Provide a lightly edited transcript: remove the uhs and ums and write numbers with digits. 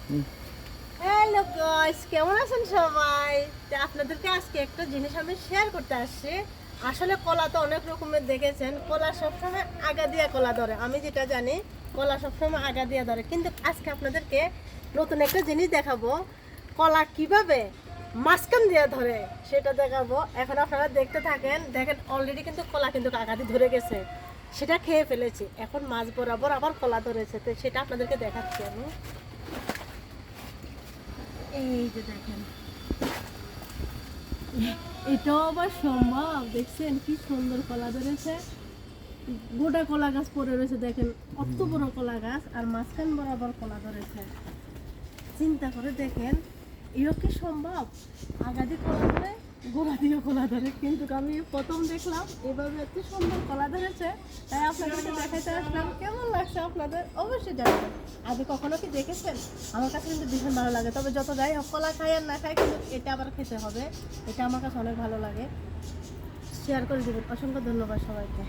Hello guys, কেমন আছেন সবাই? তা আপনাদেরকে আজকে একটা জিনিস আমি শেয়ার করতে আসছি। আসলে কলা তো অনেক রকমের দেখেছেন, কলা সবসময় আগা দিয়ে কলা ধরে। আমি যেটা জানি কলা সবসময় আগা দিয়ে ধরে, কিন্তু আজকে আপনাদেরকে নতুন একটা জিনিস দেখাবো। কলা কিভাবে মাঝখান দিয়ে ধরে সেটা দেখাবো। এখন আপনারা দেখতে থাকেন। দেখেন অলরেডি কিন্তু কলা কিন্তু আগা দিয়ে ধরে গেছে, সেটা খেয়ে ফেলেছি। এখন মাছ বরাবর আবার কলা ধরেছে, তো সেটা আপনাদেরকে দেখাচ্ছি আমি। এই যে দেখেন, এটাও আবার সম্ভব। দেখছেন কি সুন্দর কলা ধরেছে, গোটা কলা গাছ পড়ে রয়েছে। দেখেন অত বড় কলা গাছ, আর মাঝখান বরাবর কলা ধরেছে। চিন্তা করে দেখেন, এও কি সম্ভব? আগা দিয়ে কলা ধরে, গোড়া দিয়ে কলা ধরে। কিন্তু আমি প্রথম দেখলাম এভাবে এত সুন্দর কলা ধরেছে, তাই আপনাদেরকে দেখাইতে আসলাম। কেমন লাগছে আপনাদের অবশ্যই জানাবেন। আগে কখনো কি দেখেছেন? আমার কাছে কিন্তু ভীষণ ভালো লাগে। তবে যত যাই হোক, কলা খাই আর না খাই, কিন্তু এটা আবার খেতে হবে। এটা আমার কাছে অনেক ভালো লাগে। শেয়ার করে দেবেন। অসংখ্য ধন্যবাদ সবাইকে।